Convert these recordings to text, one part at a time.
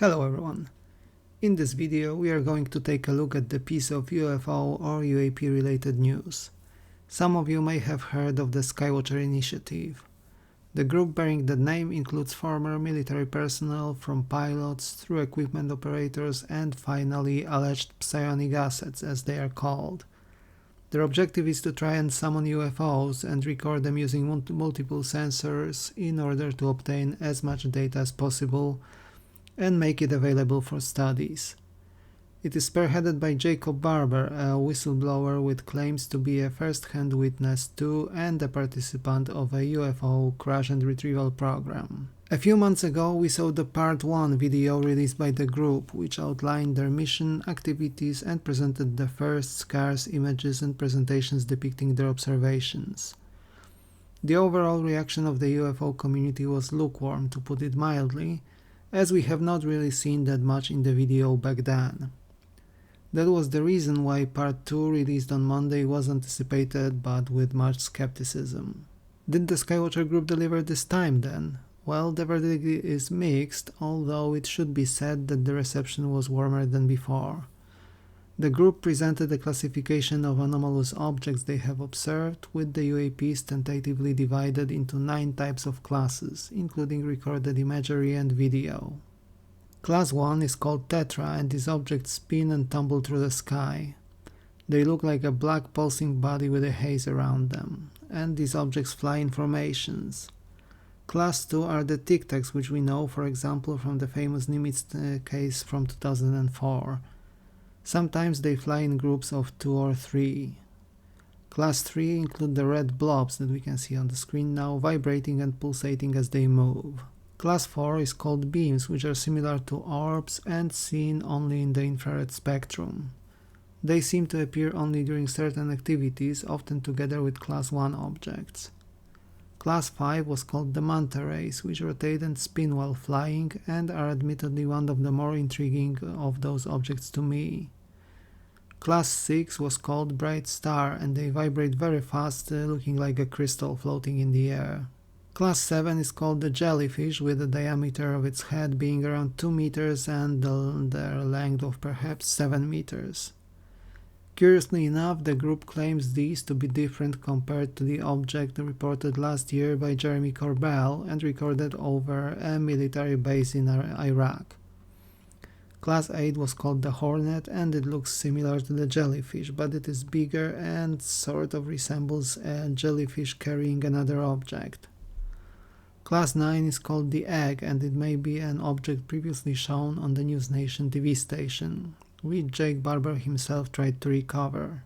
Hello everyone. In this video we are going to take a look at the piece of UFO or UAP related news. Some of you may have heard of the Skywatcher initiative. The group bearing the name includes former military personnel from pilots through equipment operators and finally alleged psionic assets as they are called. Their objective is to try and summon UFOs and record them using multiple sensors in order to obtain as much data as possible and make it available for studies. It is spearheaded by Jacob Barber, a whistleblower with claims to be a first-hand witness to and a participant of a UFO crash and retrieval program. A few months ago we saw the Part 1 video released by the group, which outlined their mission, activities and presented the first scarce images and presentations depicting their observations. The overall reaction of the UFO community was lukewarm, to put it mildly, as we have not really seen that much in the video back then. That was the reason why Part 2 released on Monday was anticipated, but with much skepticism. Did the Skywatcher group deliver this time then? Well, the verdict is mixed, although it should be said that the reception was warmer than before. The group presented a classification of anomalous objects they have observed, with the UAPs tentatively divided into 9 types of classes, including recorded imagery and video. Class 1 is called Tetra, and these objects spin and tumble through the sky. They look like a black pulsing body with a haze around them, and these objects fly in formations. Class 2 are the Tic Tacs, which we know, for example, from the famous Nimitz case from 2004. Sometimes they fly in groups of 2 or 3. Class 3 include the red blobs that we can see on the screen now, vibrating and pulsating as they move. Class 4 is called beams, which are similar to orbs and seen only in the infrared spectrum. They seem to appear only during certain activities, often together with Class 1 objects. Class 5 was called the manta rays, which rotate and spin while flying and are admittedly one of the more intriguing of those objects to me. Class 6 was called bright star, and they vibrate very fast, looking like a crystal floating in the air. Class 7 is called the jellyfish, with the diameter of its head being around 2 meters and their length of perhaps 7 meters. Curiously enough, the group claims these to be different compared to the object reported last year by Jeremy Corbell and recorded over a military base in Iraq. Class 8 was called the Hornet, and it looks similar to the jellyfish, but it is bigger and sort of resembles a jellyfish carrying another object. Class 9 is called the Egg, and it may be an object previously shown on the News Nation TV station, which Jake Barber himself tried to recover.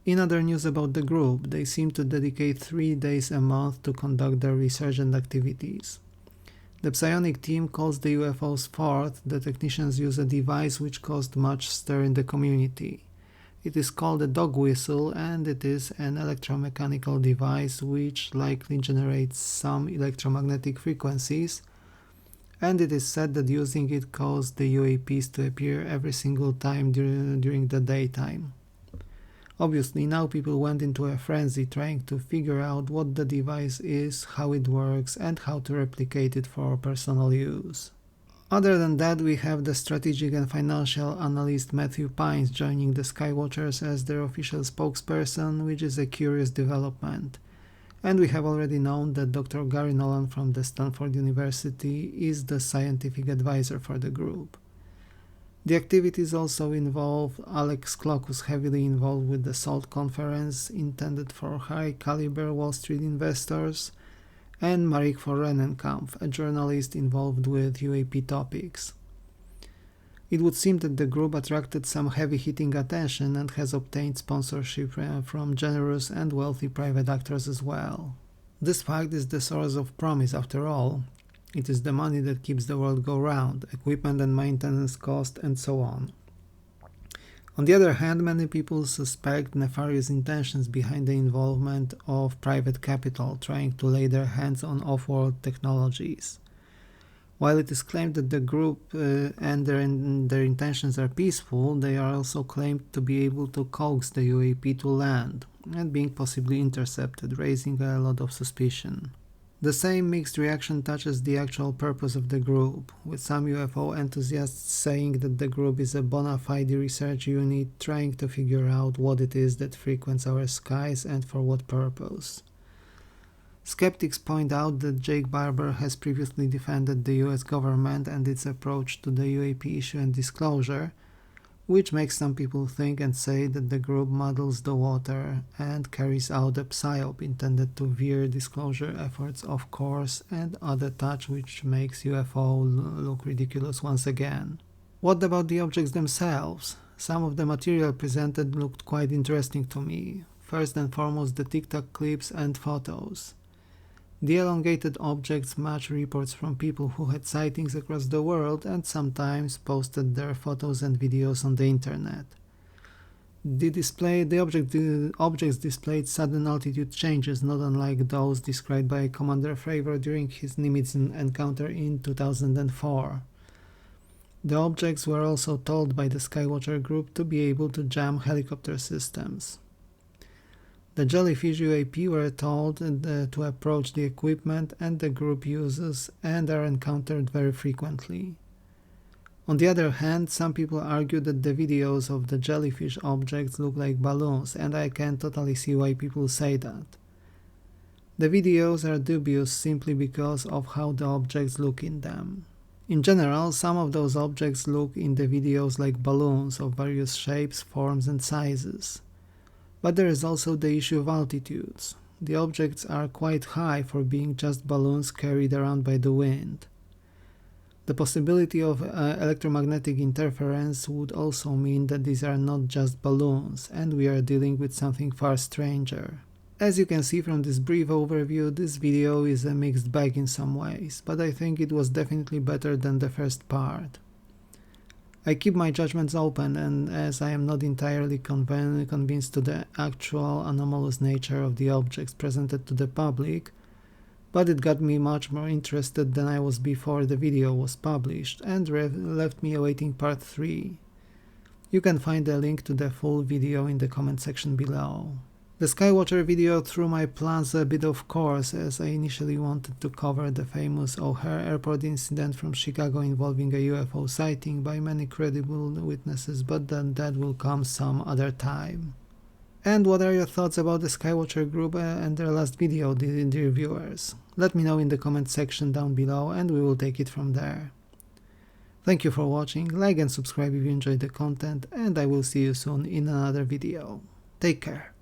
In other news about the group, they seem to dedicate 3 days a month to conduct their research and activities. The psionic team calls the UFOs forth. The technicians use a device which caused much stir in the community. It is called a dog whistle, and it is an electromechanical device which likely generates some electromagnetic frequencies, and it is said that using it caused the UAPs to appear every single time during the daytime. Obviously, now people went into a frenzy trying to figure out what the device is, how it works, and how to replicate it for personal use. Other than that, we have the strategic and financial analyst Matthew Pines joining the Skywatchers as their official spokesperson, which is a curious development. And we have already known that Dr. Gary Nolan from the Stanford University is the scientific advisor for the group. The activities also involve Alex Klock, who's heavily involved with the SALT conference intended for high-caliber Wall Street investors, and Marik von Rennenkampf, a journalist involved with UAP topics. It would seem that the group attracted some heavy-hitting attention and has obtained sponsorship from generous and wealthy private actors as well. This fact is the source of promise after all. It is the money that keeps the world go round, equipment and maintenance cost, and so on. On the other hand, many people suspect nefarious intentions behind the involvement of private capital trying to lay their hands on off-world technologies. While it is claimed that the group and their intentions are peaceful, they are also claimed to be able to coax the UAP to land and being possibly intercepted, raising a lot of suspicion. The same mixed reaction touches the actual purpose of the group, with some UFO enthusiasts saying that the group is a bona fide research unit trying to figure out what it is that frequents our skies and for what purpose. Skeptics point out that Jake Barber has previously defended the US government and its approach to the UAP issue and disclosure, which makes some people think and say that the group muddles the water and carries out a psyop intended to veer disclosure efforts off course and add a touch which makes UFO look ridiculous once again. What about the objects themselves? Some of the material presented looked quite interesting to me. First and foremost, the TikTok clips and photos. The elongated objects match reports from people who had sightings across the world and sometimes posted their photos and videos on the internet. The objects displayed sudden altitude changes, not unlike those described by Commander Fravor during his Nimitz encounter in 2004. The objects were also told by the Skywatcher group to be able to jam helicopter systems. The jellyfish UAP were told to approach the equipment and the group uses and are encountered very frequently. On the other hand, some people argue that the videos of the jellyfish objects look like balloons, and I can totally see why people say that. The videos are dubious simply because of how the objects look in them. In general, some of those objects look in the videos like balloons of various shapes, forms and sizes. But there is also the issue of altitudes. The objects are quite high for being just balloons carried around by the wind. The possibility of electromagnetic interference would also mean that these are not just balloons, and we are dealing with something far stranger. As you can see from this brief overview, this video is a mixed bag in some ways, but I think it was definitely better than the first part. I keep my judgments open, and as I am not entirely convinced to the actual anomalous nature of the objects presented to the public, but it got me much more interested than I was before the video was published and left me awaiting part 3. You can find a link to the full video in the comment section below. The Skywatcher video threw my plans a bit off course, as I initially wanted to cover the famous O'Hare Airport incident from Chicago involving a UFO sighting by many credible witnesses, but then that will come some other time. And what are your thoughts about the Skywatcher group and their last video, dear viewers? Let me know in the comment section down below and we will take it from there. Thank you for watching, like and subscribe if you enjoyed the content, and I will see you soon in another video. Take care.